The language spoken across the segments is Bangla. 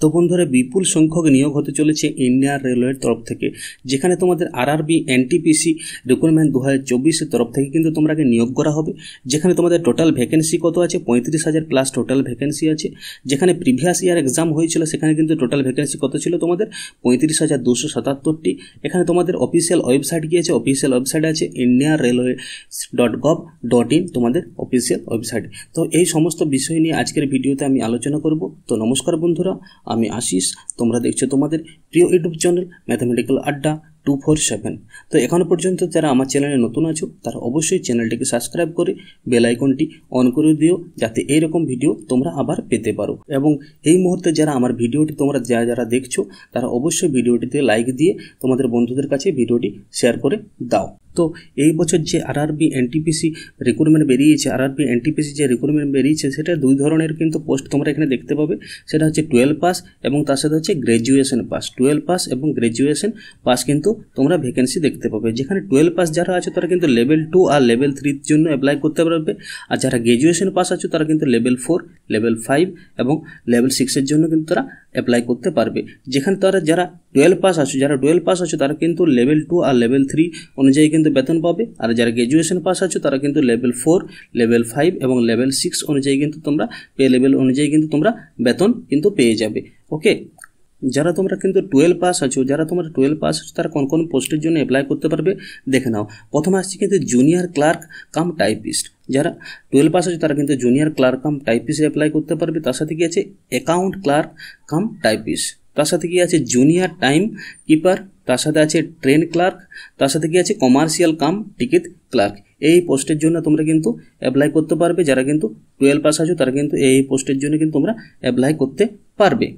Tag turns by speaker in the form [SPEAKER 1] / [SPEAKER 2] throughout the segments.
[SPEAKER 1] তো বন্ধুরা বিপুল সংখ্যক নিয়োগ হতে চলেছে ইন্ডিয়ান রেলওয়ের তরফ থেকে, যেখানে তোমাদের আরআরবি এনটিপিসি রিক্রুটমেন্ট 2024 তরফ থেকে কিন্তু তোমরাকে নিয়োগ করা হবে। যেখানে তোমাদের টোটাল ভ্যাকেন্সি কত আছে, 35,000 প্লাস টোটাল ভ্যাকেন্সি আছে। যেখানে প্রিভিয়াস ইয়ার এক্সাম হয়েছিল সেখানে কিন্তু টোটাল ভ্যাকেন্সি কত ছিল তোমাদের 35,277টি। এখানে তোমাদের অফিসিয়াল ওয়েবসাইট গিয়েছে, অফিসিয়াল ওয়েবসাইট আছে indianrailway.gov.in তোমাদের অফিসিয়াল ওয়েবসাইট। তো এই সমস্ত বিষয় নিয়ে আজকের ভিডিওতে আমি আলোচনা করব। তো নমস্কার বন্ধুরা, আমি আশিস, তোমরা দেখছো তোমাদের প্রিয় ইউটিউব চ্যানেল ম্যাথামেটিক্যাল আড্ডা 247। তো এখনো পর্যন্ত যারা আমার চ্যানেলে নতুন আছো তারা অবশ্যই চ্যানেলটিকে সাবস্ক্রাইব করে বেল আইকনটি অন করে দিও, যাতে এইরকম ভিডিও তোমরা আবার পেতে পারো। এবং এই মুহূর্তে যারা আমার ভিডিওটি তোমরা যারা দেখছো তারা অবশ্যই ভিডিওটিতে লাইক দিয়ে তোমাদের বন্ধুদের কাছে ভিডিওটি শেয়ার করে দাও। তো এই বছর যে আরআরবি এনটিপিসি রিক্রুটমেন্ট বেরিয়েছে, আরআরবি এনটিপিসি যে রিক্রুটমেন্ট বেরিয়েছে সেটা দুই ধরনের কিন্তু পোস্ট তোমরা এখানে দেখতে পাবে। সেটা হচ্ছে 12 পাস এবং তার সাথে হচ্ছে গ্র্যাজুয়েশন পাস। 12 পাস এবং গ্র্যাজুয়েশন পাস কিন্তু তোমরা ভ্যাকেন্সি দেখতে পাবে। যেখানে 12 পাস যারা আছে তারা কিন্তু লেভেল 2 আর লেভেল 3 এর জন্য অ্যাপ্লাই করতে পারবে, আর যারা গ্র্যাজুয়েশন পাস আছে তারা কিন্তু লেভেল 4, লেভেল 5 এবং লেভেল 6 এর জন্য কিন্তু তারা অ্যাপ্লাই করতে পারবে। যেখানে তারা যারা 12 পাস আছে, তারা কিন্তু লেভেল 2 আর লেভেল 3 অনুযায়ী কিন্তু বেতন পাবে, আর যারা গ্র্যাজুয়েশন পাস আছে তারা কিন্তু লেভেল 4, লেভেল 5 এবং লেভেল 6 অনুযায়ী কিন্তু তোমরা পে লেভেল অনুযায়ী কিন্তু তোমরা বেতন কিন্তু পেয়ে যাবে। ওকে, যারা তোমরা কিন্তু 12 পাস আছো, তারা কোন কোন পোস্টের জন্য অ্যাপ্লাই করতে পারবে দেখে নাও। প্রথমে আসছে কিন্তু জুনিয়র ক্লার্ক কাম টাইপিস্ট। যারা 12 পাস আছে তারা কিন্তু জুনিয়র ক্লার্ক কাম টাইপিস্টে অ্যাপ্লাই করতে পারবে। তার সাথে কি আছে অ্যাকাউন্ট ক্লার্ক কাম টাইপিস্ট। তার সাথে কি আছে জুনিয়র টাইম কিপার। তার সাথে আছে ট্রেন ক্লার্ক। তার সাথে কি আছে কমার্শিয়াল কাম টিকিট ক্লার্ক। এই পোস্টের জন্য তোমরা কিন্তু অ্যাপ্লাই করতে পারবে। যারা কিন্তু 12 পাস আছো তারা কিন্তু এই পোস্টের জন্য কিন্তু তোমরা অ্যাপ্লাই করতে পারবে।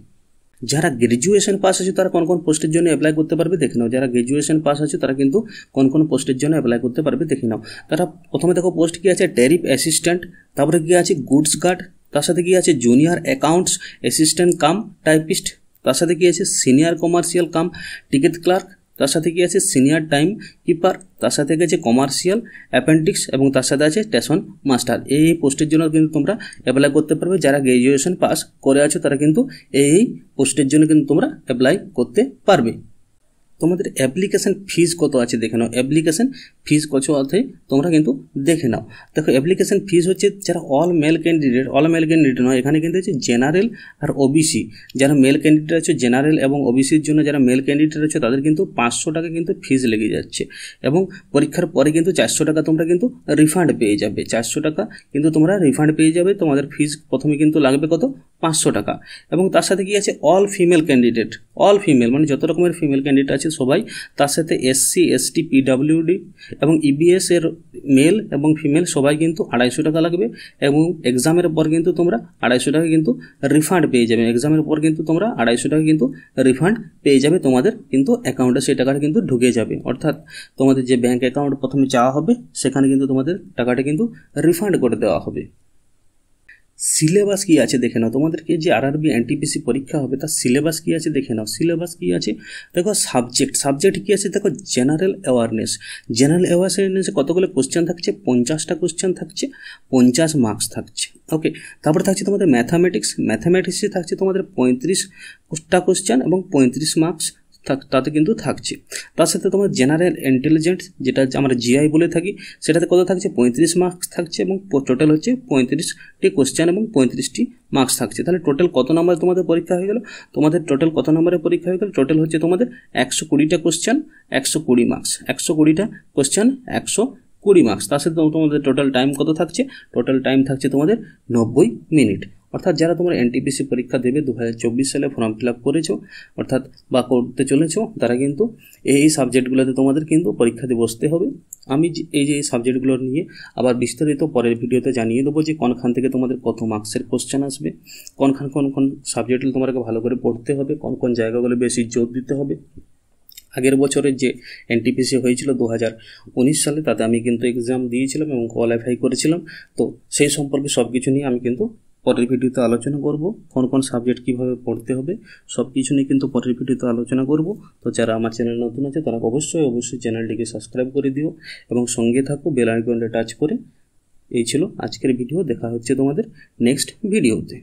[SPEAKER 1] যারা গ্র্যাজুয়েশন পাস আছে তারা কোন কোন পোস্টের জন্য অ্যাপ্লাই করতে পারবে দেখে নাও। যারা গ্র্যাজুয়েশন পাস আছে তারা কিন্তু কোন কোন পোস্টের জন্য অ্যাপ্লাই করতে পারবে দেখে নাও। তারা প্রথমে দেখো পোস্ট কি আছে ট্যারিফ অ্যাসিস্ট্যান্ট, তারপরে কি আছে গুডস গার্ড, তার সাথে কি আছে junior accounts assistant cum typist, তার সাথে কি আছে senior commercial cum ticket clerk, তার সাথে কি আছে সিনিয়র টাইম কিপার, তার সাথে কি আছে কমার্শিয়াল অ্যাপেন্ডিক্স এবং তার সাথে আছে স্টেশন মাস্টার। এই পোস্টের জন্য কিন্তু তোমরা অ্যাপ্লাই করতে পারবে। যারা গ্র্যাজুয়েশন পাস করে আছো তারা কিন্তু এই পোস্টের জন্য কিন্তু তোমরা অ্যাপ্লাই করতে পারবে। তোমাদের অ্যাপ্লিকেশন ফিজ কত আছে দেখে নাও। অ্যাপ্লিকেশন ফিজ কত আছে তোমরা কিন্তু দেখে নাও। দেখো অ্যাপ্লিকেশন ফিজ হচ্ছে যারা অল মেল ক্যান্ডিডেট নয়, এখানে কিন্তু হচ্ছে জেনারেল আর ওবিসি। যারা মেল ক্যান্ডিডেট আছে জেনারেল এবং ওবিসির জন্য যারা মেল ক্যান্ডিডেট আছে তাদের কিন্তু 500 টাকা কিন্তু ফিজ লেগে যাচ্ছে, এবং পরীক্ষার পরে কিন্তু 400 টাকা তোমরা কিন্তু রিফান্ড পেয়ে যাবে। 400 টাকা কিন্তু তোমরা রিফান্ড পেয়ে যাবে। তোমাদের ফিজ প্রথমে কিন্তু লাগবে কত 500 টাকা। এবং তার সাথে কি আছে all female candidate, all female মানে যত রকমের ফিমেল ক্যান্ডিডেট আছে সবাই। তার সাথে এসসি এসটি পিডাব্লিউডি এবং ইবিএস এর মেল এবং ফিমেল সবাই কিন্তু 250 টাকা লাগবে। এবং এক্সামের পর কিন্তু তোমরা 250 টাকা কিন্তু রিফান্ড পেয়ে যাবে। এক্সামের পর কিন্তু তোমরা 250 টাকা কিন্তু রিফান্ড পেয়ে যাবে। তোমাদের কিন্তু অ্যাকাউন্টে সেই টাকাটা কিন্তু ঢুকে যাবে, অর্থাৎ তোমাদের যে ব্যাঙ্ক অ্যাকাউন্ট প্রথমে চাওয়া হবে সেখানে কিন্তু তোমাদের টাকাটা কিন্তু রিফান্ড করে দেওয়া হবে। সিলেবাস কি আছে দেখে নাও। তোমাদেরকে যে আরআরবি এনটিপিসি পরীক্ষা হবে তার সিলেবাস কি আছে দেখে নাও। সিলেবাস কি আছে দেখো। সাবজেক্ট কি আছে দেখো। জেনারেল অ্যাওয়ারনেসে কতগুলো কোশ্চেন থাকছে, 50টা কোশ্চেন থাকছে, 50 মার্কস থাকছে। ওকে, তারপরে থাকছে তোমাদের ম্যাথামেটিক্সে থাকছে তোমাদের 35টা কোশ্চেন এবং 35 মার্কস তাতে কিন্তু থাকছে। তার সাথে তোমার জেনারেল ইন্টেলিজেন্স যেটা আমরা জিআই বলে থাকি সেটাতে কত থাকছে 35 মার্কস থাকছে, এবং টোটাল হচ্ছে 35টি কোশ্চেন এবং 35টি মার্কস থাকছে। তাহলে টোটাল কত নম্বর তোমাদের পরীক্ষা হয়ে গেল? তোমাদের টোটাল কত নম্বরের পরীক্ষা হয়ে গেল? টোটাল হচ্ছে তোমাদের 120টা কোশ্চেন, 120 মার্কস। 120টা কোশ্চেন, 120 মার্কস। তার সাথে তোমাদের টোটাল টাইম কত থাকছে? টোটাল টাইম থাকছে তোমাদের 90 মিনিট। অর্থাৎ যারা তোমরা এনটিপিসি পরীক্ষা দেবে 2024 সালে ফর্ম ফিল আপ করেছো অর্থাৎ বা করতে চলেছো, তারা কিন্তু এই সাবজেক্টগুলোতে তোমাদের কিন্তু পরীক্ষা দিয়ে বসতে হবে। আমি এই সাবজেক্টগুলো নিয়ে আবার বিস্তারিত পরের ভিডিওতে জানিয়ে দেবো যে কোনখান থেকে তোমাদের কত মার্কসের কোশ্চেন আসবে, কোন সাবজেক্টগুলো তোমাকে ভালো করে পড়তে হবে, কোন জায়গাগুলো বেশি জোর দিতে হবে। আগের বছরের যে এনটিপিসি হয়েছিল 2019 সালে, তাতে আমি কিন্তু এক্সাম দিয়েছিলাম এবং কোয়ালিফাই করেছিলাম। তো সেই সম্পর্কে সব কিছু নিয়ে আমি কিন্তু পরের ভিডিওতে আলোচনা করব। কোন সাবজেক্ট কীভাবে পড়তে হবে সব কিছু নিয়ে কিন্তু পরের ভিডিওতে আলোচনা করব। তো যারা আমার চ্যানেল নতুন আছে তারা অবশ্যই চ্যানেলটিকে সাবস্ক্রাইব করে দিও এবং সঙ্গে থাকো বেল আইকনটা টাচ করে। এই ছিল আজকের ভিডিও। দেখা হচ্ছে তোমাদের নেক্সট ভিডিওতে।